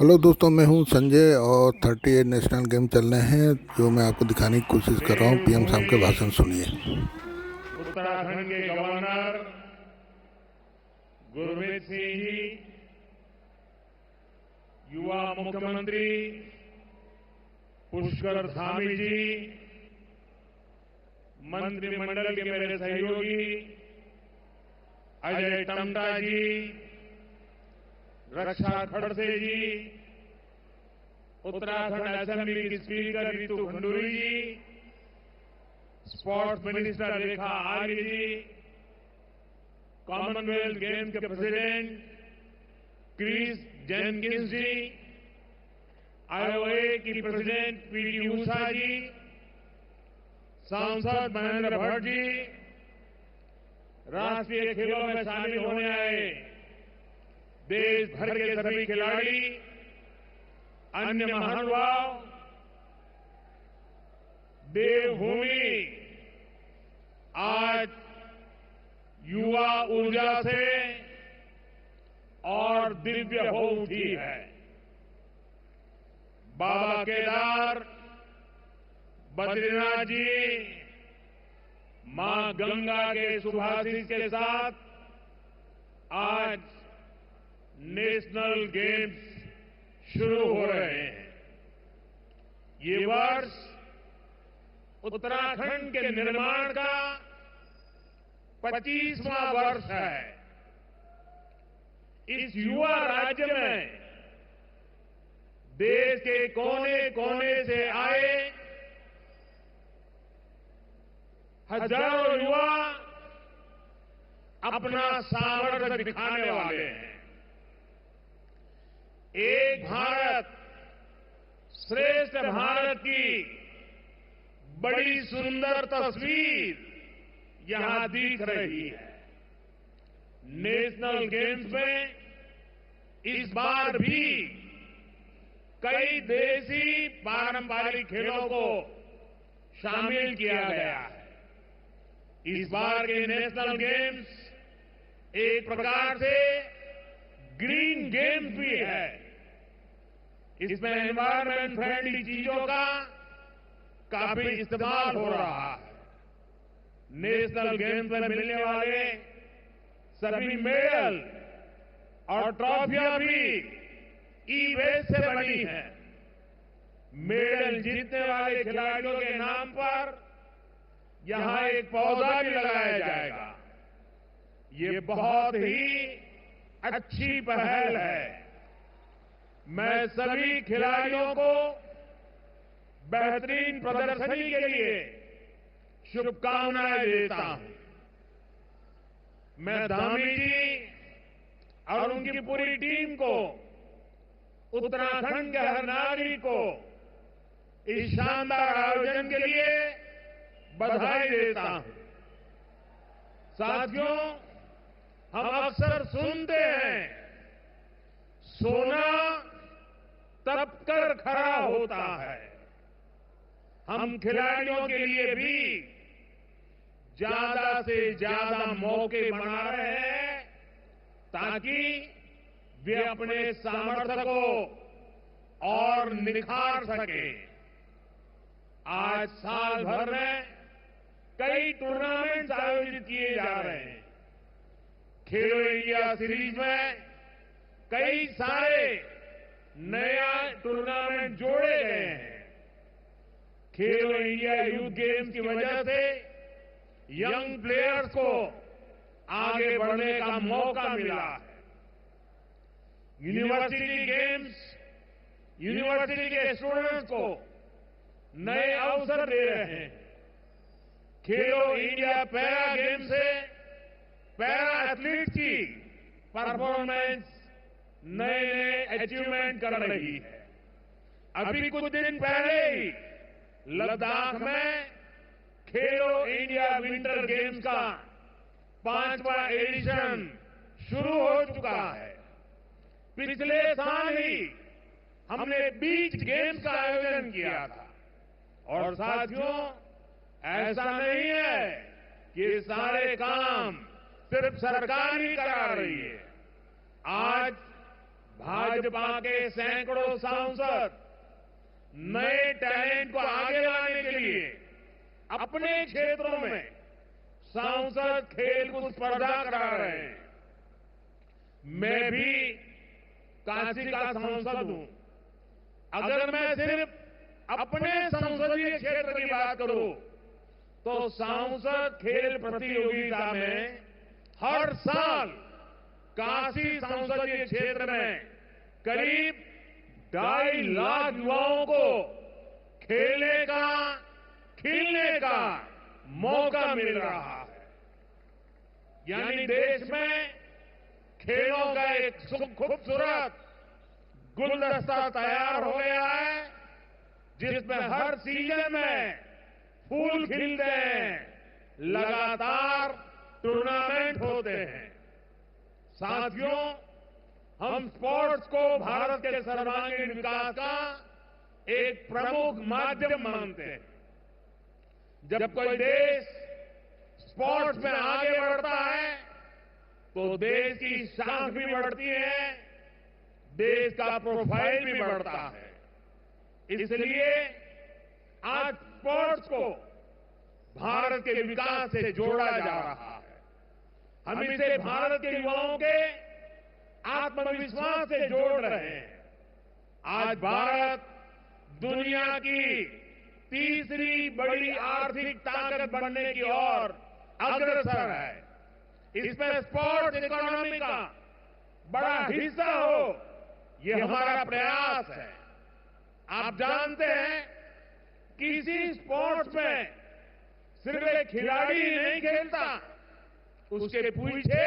Hello दोस्तों, मैं हूं संजय और 38 नेशनल गेम चल रहे हैं जो मैं आपको दिखाने की कोशिश कर रहा हूं। पीएम साहब के देवभूमि भाषण सुनिए। उत्तराखंड के गवर्नर गुरमीत सिंह जी, युवा मुख्यमंत्री पुष्कर धामी जी, मंत्रिमंडल के मेरे सहयोगी अजय टम्टा जी, रक्षा खड़से जी, उत्तराखंड असेंबली की स्पीकर रितु खंडूरी जी, स्पोर्ट्स मिनिस्टर रेखा आर्य जी, कॉमनवेल्थ गेम्स के प्रेसिडेंट क्रिस जेनकिंस जी, आईओए की प्रेसिडेंट पीटी उषा जी, सांसद महेंद्र भट्ट जी, राष्ट्रीय खेलों में शामिल होने आए देश भर के सभी खिलाड़ी, अन्य महानुभाव, देवभूमि आज युवा ऊर्जा से और दिव्य हो उठी है। बाबा केदार, बद्रीनाथ जी, मां गंगा के सुभाषित के साथ आज नेशनल गेम्स शुरू हो रहे हैं। ये वर्ष उत्तराखंड के निर्माण का 25वां वर्ष है। इस युवा राज्य में देश के कोने कोने से आए हजारों युवा अपना सामर्थ्य दिखाने वाले हैं। एक भारत श्रेष्ठ भारत की बड़ी सुंदर तस्वीर यहां दिख रही है। नेशनल गेम्स में इस बार भी कई देसी पारंपरिक खेलों को शामिल किया गया है। इस बार के नेशनल गेम्स एक प्रकार से ग्रीन गेम्स भी है। इसमें एनवायरमेंट फ्रेंडली चीजों का काफी इस्तेमाल हो रहा है। नेशनल गेम्स में मिलने वाले सभी मेडल और ट्रॉफियां भी ई वेस्ट से बनी है। मेडल जीतने वाले खिलाड़ियों के नाम पर यहां एक पौधा भी लगाया जाएगा। ये बहुत ही अच्छी पहल है। मैं सभी खिलाड़ियों को बेहतरीन प्रदर्शनी के लिए शुभकामनाएं देता हूं। मैं धामी जी और उनकी पूरी टीम को, उत्तराखंड के हर नागरिक को इस शानदार आयोजन के लिए बधाई देता हूं। साथियों, हम अक्सर सुनते हैं सोना तपकर खरा होता है। हम खिलाड़ियों के लिए भी ज्यादा से ज्यादा मौके बना रहे हैं ताकि वे अपने सामर्थ्य को और निखार सके। आज साल भर में कई टूर्नामेंट आयोजित किए जा रहे हैं। खेलो इंडिया सीरीज में कई सारे नया टूर्नामेंट जोड़े गए हैं। खेलो इंडिया यूथ गेम्स की वजह से यंग प्लेयर्स को आगे बढ़ने का मौका मिला है। यूनिवर्सिटी गेम्स यूनिवर्सिटी के स्टूडेंट्स को नए अवसर दे रहे हैं। खेलो इंडिया पैरा गेम से पैरा एथलीट की परफॉर्मेंस नए नए अचीवमेंट कर रही है। अभी कुछ दिन पहले ही लद्दाख में खेलो इंडिया विंटर गेम्स का 5वां एडिशन शुरू हो चुका है। पिछले साल ही हमने बीच गेम्स का आयोजन किया था। और साथियों, ऐसा नहीं है कि ये सारे काम सिर्फ सरकार ही करा रही है। आज भाजपा के सैकड़ों सांसद नए टैलेंट को आगे लाने के लिए अपने क्षेत्रों में सांसद खेलकूद स्पर्धा करा रहे हैं। मैं भी काशी का सांसद हूं। अगर मैं सिर्फ अपने संसदीय क्षेत्र की बात करूं तो सांसद खेल प्रतियोगिता में हर साल काशी संसदीय क्षेत्र में करीब 2.5 लाख युवाओं को खेलने का, खिलने का मौका मिल रहा है। यानी देश में खेलों का एक खूबसूरत गुलदस्ता तैयार हो गया है, जिसमें हर सीजन में फूल खिलते हैं, लगातार टूर्नामेंट होते हैं। साथियों, हम स्पोर्ट्स को भारत के सर्वांगीण विकास का एक प्रमुख माध्यम मानते हैं। जब कोई देश स्पोर्ट्स में आगे बढ़ता है तो देश की शान भी बढ़ती है, देश का प्रोफाइल भी बढ़ता है। इसलिए आज स्पोर्ट्स को भारत के विकास से जोड़ा जा रहा है। हम इसे भारत के युवाओं के आत्मविश्वास से जोड़ रहे हैं। आज भारत दुनिया की तीसरी बड़ी आर्थिक ताकत बनने की ओर अग्रसर है। इसमें स्पोर्ट्स इकोनॉमी का बड़ा हिस्सा हो, ये हमारा प्रयास है। आप जानते हैं, किसी स्पोर्ट्स में सिर्फ एक खिलाड़ी ही नहीं खेलता, उसके पीछे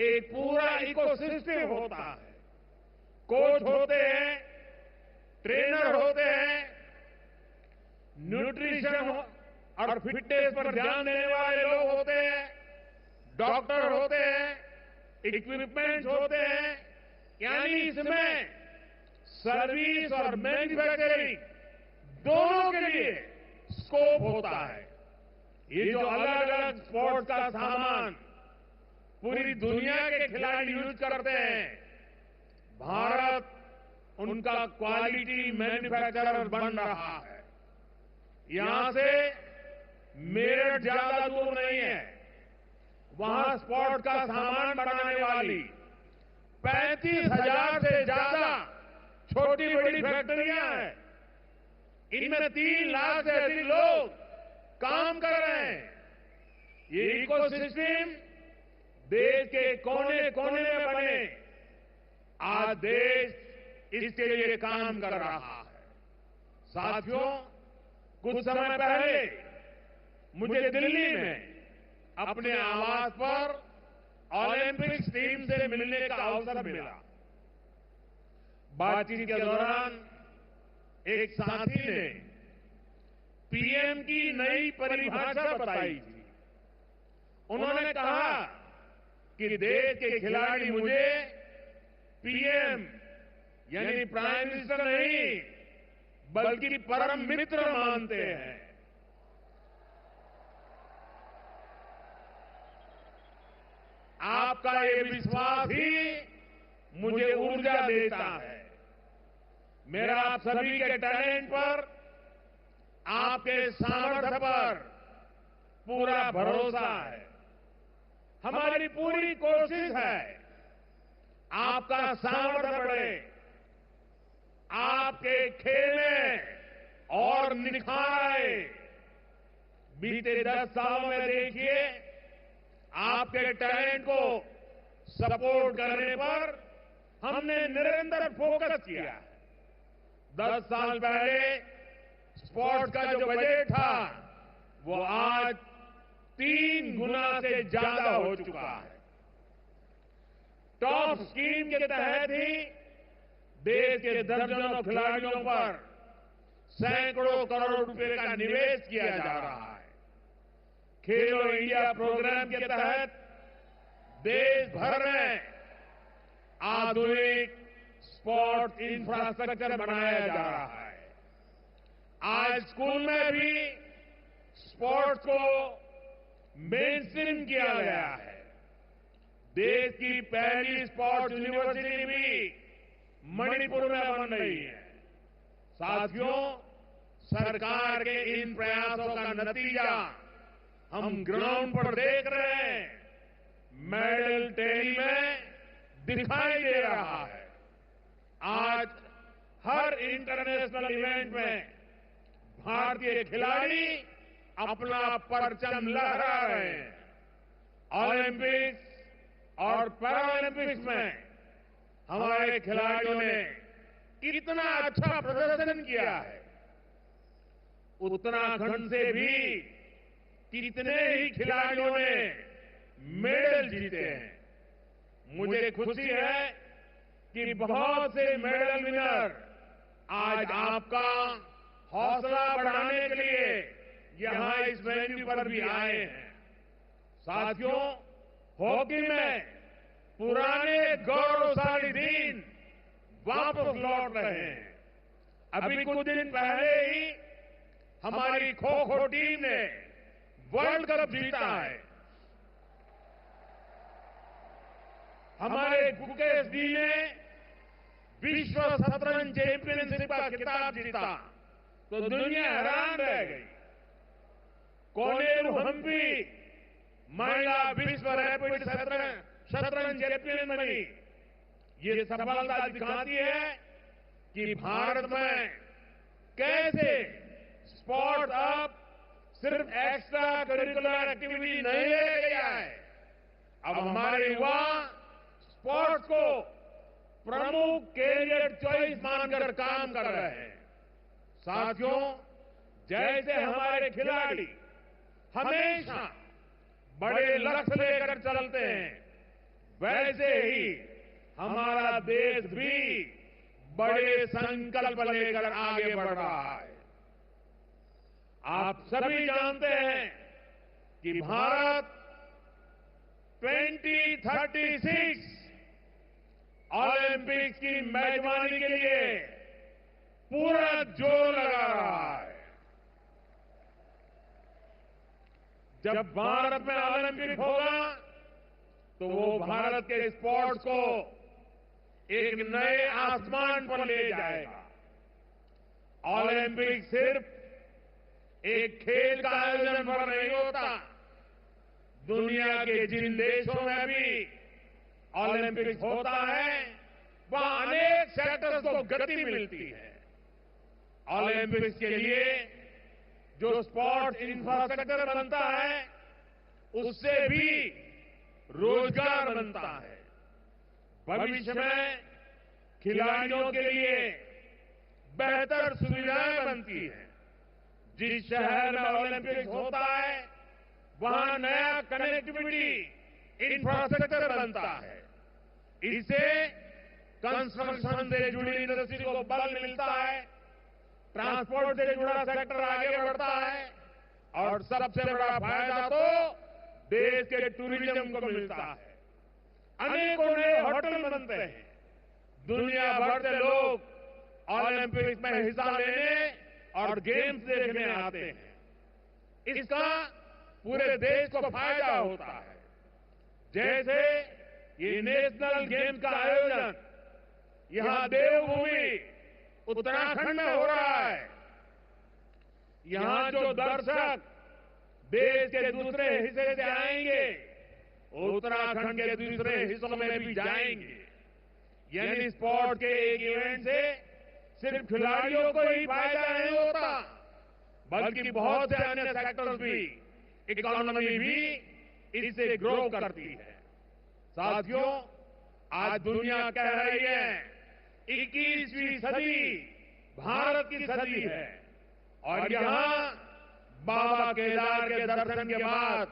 एक पूरा इकोसिस्टम होता है। कोच होते हैं, ट्रेनर होते हैं, न्यूट्रिशन और फिटनेस पर ध्यान देने वाले लोग होते हैं, डॉक्टर होते हैं, इक्विपमेंट्स होते हैं। यानी इसमें सर्विस और मैन्युफैक्चरिंग दोनों के लिए स्कोप होता है। ये जो अलग अलग स्पोर्ट्स का सामान पूरी दुनिया के खिलाड़ी यूज करते हैं, भारत उनका क्वालिटी मैन्युफैक्चरर बन रहा है। यहां से मेरठ ज्यादा दूर नहीं है, वहां स्पोर्ट्स का सामान बनाने वाली 35,000 से ज्यादा छोटी बड़ी फैक्ट्रियां हैं। इनमें 3 लाख से अधिक लोग काम कर रहे हैं। ये इकोसिस्टम देश के कोने कोने में बने, आज देश इसके लिए काम कर रहा है। साथियों, कुछ समय पहले मुझे दिल्ली में अपने आवास पर ओलंपिक्स टीम से मिलने का अवसर मिला। बातचीत के दौरान एक साथी ने पीएम की नई परिभाषा बताई थी। उन्होंने कहा कि देश के खिलाड़ी मुझे पीएम यानी प्राइम मिनिस्टर नहीं बल्कि परम मित्र मानते हैं। आपका ये विश्वास ही मुझे ऊर्जा देता है। मेरा आप सभी के टैलेंट पर, आपके सामर्थ्य पर पूरा भरोसा है। हमारी पूरी कोशिश है आपका सामर्थ्य बढ़े, आपके खेल में और निखार आए। बीते 10 सालों में देखिए, आपके टैलेंट को सपोर्ट करने पर हमने निरंतर फोकस किया। 10 साल पहले स्पोर्ट्स का जो बजट था वो आज 3 गुना से ज्यादा हो चुका है। टॉप स्कीम के तहत ही देश के दर्जनों खिलाड़ियों पर सैकड़ों करोड़ रुपए का निवेश किया जा रहा है। खेलो इंडिया प्रोग्राम के तहत देश भर में आधुनिक स्पोर्ट्स इंफ्रास्ट्रक्चर बनाया जा रहा है। आज स्कूल में भी स्पोर्ट्स को मेनस्ट्रीम किया गया है। देश की पहली स्पोर्ट्स यूनिवर्सिटी भी मणिपुर में बन रही है। साथियों, सरकार के इन प्रयासों का नतीजा हम ग्राउंड पर देख रहे हैं, मेडल टैली में दिखाई दे रहा है। आज हर इंटरनेशनल इवेंट में भारतीय खिलाड़ी अपना परचम लहरा रहे हैं। ओलंपिक्स और पैरालंपिक्स में हमारे खिलाड़ियों ने इतना अच्छा प्रदर्शन किया है, उत्तराखंड से भी कितने ही खिलाड़ियों ने मेडल जीते हैं। मुझे खुशी है कि बहुत से मेडल विनर आज आपका हौसला बढ़ाने के लिए यहां इस वेन्यू पर भी आए हैं। साथियों, हॉकी में पुराने गौरवशाली दिन वापस लौट रहे हैं। अभी कुछ दिन पहले ही हमारी खो खो टीम ने वर्ल्ड कप जीता है। हमारे गुकेश जी ने विश्व शतरंज चैंपियनशिप का खिताब जीता तो दुनिया हैरान रह गई। कोनेरू हम्पी महिला विश्व रैपिड शतरंज चैंपियन बनी। ये सफलता दिखाती है कि भारत में कैसे स्पोर्ट्स अब सिर्फ एक्स्ट्रा करिकुलर एक्टिविटी नहीं रह गया है। अब हमारे युवा स्पोर्ट्स को प्रमुख कैरियर चॉइस मानकर काम कर रहे हैं। साथियों, जैसे हमारे खिलाड़ी हमेशा बड़े लक्ष्य लेकर चलते हैं, वैसे ही हमारा देश भी बड़े संकल्प लेकर आगे बढ़ रहा है। आप सभी जानते हैं कि भारत 2036 ओलंपिक्स की मेजबानी के लिए पूरा जोर लगा रहा है। जब भारत में ओलंपिक होगा तो वो भारत के स्पोर्ट्स को एक नए आसमान पर ले जाएगा। ओलंपिक सिर्फ एक खेल का आयोजन पर नहीं होता, दुनिया के जिन देशों में भी ओलंपिक्स होता है वहां अनेक सेक्टर्स को गति मिलती है। ओलंपिक्स के लिए जो स्पोर्ट्स इंफ्रास्ट्रक्चर बनता है उससे भी रोजगार बनता है। भविष्य में खिलाड़ियों के लिए बेहतर सुविधाएं बनती हैं। जिस शहर में ओलंपिक्स होता है वहां नया कनेक्टिविटी इंफ्रास्ट्रक्चर बनता है। इससे कंस्ट्रक्शन से जुड़ी इंडस्ट्री को बल मिलता है, ट्रांसपोर्ट से जुड़ा सेक्टर आगे बढ़ता है और सबसे बड़ा फायदा तो देश के टूरिज्म को मिलता है। अनेकों नए होटल बनते हैं, दुनिया भर से लोग ओलंपिक्स में हिस्सा लेने और गेम्स देखने आते हैं। इसका पूरे देश को फायदा होता है। जैसे ये नेशनल गेम्स का आयोजन यहां देवभूमि उत्तराखंड में हो रहा है। यहां जो दर्शक देश के दूसरे हिस्से से आएंगे उत्तराखंड के दूसरे हिस्सों में भी जाएंगे। यानी स्पोर्ट के एक इवेंट से सिर्फ खिलाड़ियों को ही फायदा नहीं होता बल्कि बहुत से अन्य सेक्टर्स भी, इकोनॉमी भी इससे ग्रो करती है। साथियों, आज दुनिया कह रही है 21वीं सदी भारत की सदी है और यहां बाबा केदार के दर्शन के बाद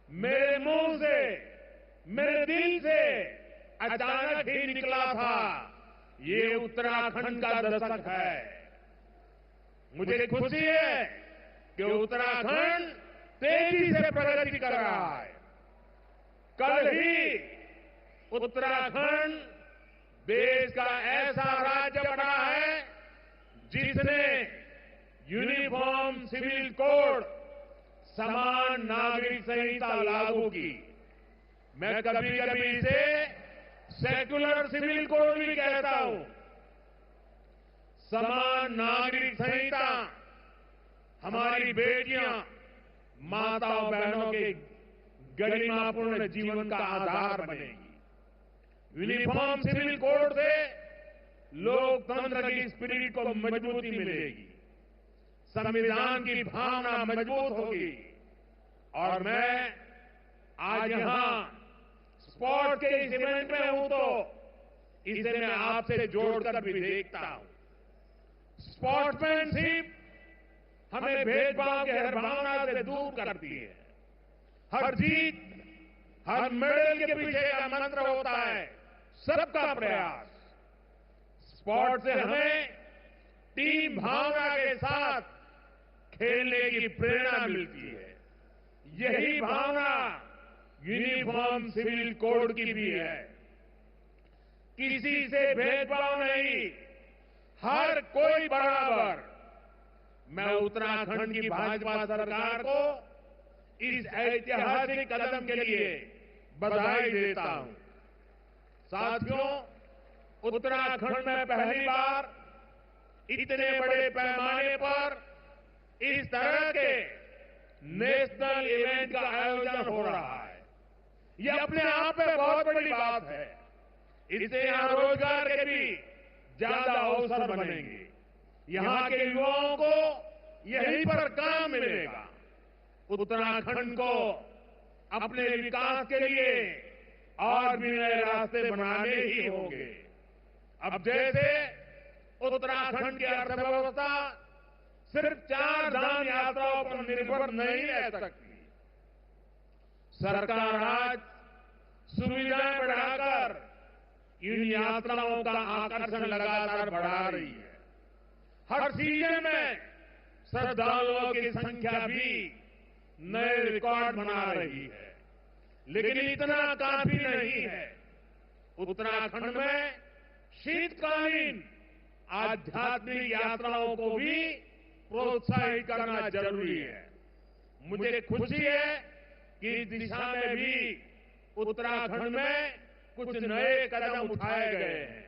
मेरे मुंह से, मेरे दिल से अचानक ही निकला था ये उत्तराखंड का दशक है। मुझे खुशी है कि उत्तराखंड तेजी से प्रगति कर रहा है। कल ही उत्तराखंड देश का ऐसा राज्य बना है जिसने यूनिफॉर्म सिविल कोड, समान नागरिक संहिता लागू की। मैं कभी कभी इसे सेक्युलर सिविल कोड भी कहता हूं। समान नागरिक संहिता हमारी बेटियां, माताओं बहनों के गरिमापूर्ण जीवन का आधार बनेगी। यूनिफॉर्म सिविल कोड से लोकतंत्र की स्पिरिट को मजबूती मिलेगी, संविधान की भावना मजबूत होगी। और मैं आज यहां स्पोर्ट के इस इवेंट में हूं तो इसे मैं आपसे जोड़कर भी देखता हूं। स्पोर्ट्समैनशिप हमें भेदभाव की हर भावना से दूर करती है। हर जीत, हर मेडल के पीछे का मंत्र होता है सबका प्रयास। स्पोर्ट से हमें टीम भावना के साथ खेलने की प्रेरणा मिलती है। यही भावना यूनिफॉर्म सिविल कोड की भी है। किसी से भेदभाव नहीं, हर कोई बराबर। मैं उत्तराखंड की भाजपा सरकार को इस ऐतिहासिक कदम के लिए बधाई देता हूं। साथियों, उत्तराखंड में पहली बार इतने बड़े पैमाने पर इस तरह के नेशनल इवेंट का आयोजन हो रहा है। यह अपने आप में बहुत बड़ी बात है। इससे यहां रोजगार के भी ज्यादा अवसर बनेंगे। यहां के युवाओं को यहीं पर काम मिलेगा। उत्तराखंड को अपने विकास के लिए और भी नए रास्ते बनाने ही होंगे। अब जैसे उत्तराखंड की अर्थव्यवस्था सिर्फ 4 धाम यात्राओं पर निर्भर नहीं रह सकती। सरकार आज सुविधाएं बढ़ाकर इन यात्राओं का आकर्षण लगातार बढ़ा रही है। हर सीजन में श्रद्धालुओं की संख्या भी नए रिकॉर्ड बना रही है। लेकिन इतना काफी नहीं है। उत्तराखंड में शीतकालीन आध्यात्मिक यात्राओं को भी प्रोत्साहित करना जरूरी है। मुझे खुशी है कि इस दिशा में भी उत्तराखंड में कुछ नए कदम उठाए गए हैं।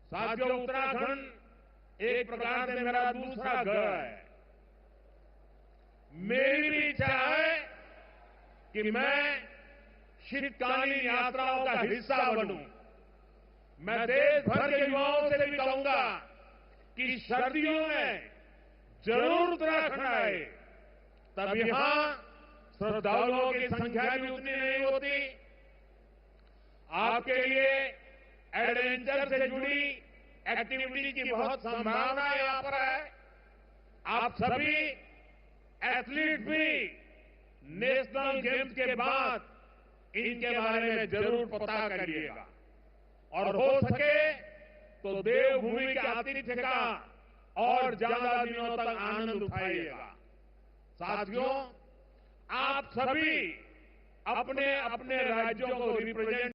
साथियों, उत्तराखंड एक प्रकार से मेरा दूसरा घर है। मेरी भी इच्छा है कि मैं शीतकालीन यात्राओं का हिस्सा बनूं। मैं देश भर के युवाओं से भी कहूंगा कि सर्दियों में जरूर उत्तराखंड आए। तब यहां श्रद्धालुओं की संख्या भी उतनी नहीं होती। आपके लिए एडवेंचर से जुड़ी एक्टिविटी की बहुत संभावना यहां पर है। आप सभी एथलीट भी नेशनल गेम्स के बाद इनके बारे में जरूर पता करिएगा और हो सके तो देवभूमि के आतिथ्य का और ज्यादा दिनों तक आनंद उठाइएगा। साथियों, आप सभी अपने अपने राज्यों को रिप्रेजेंट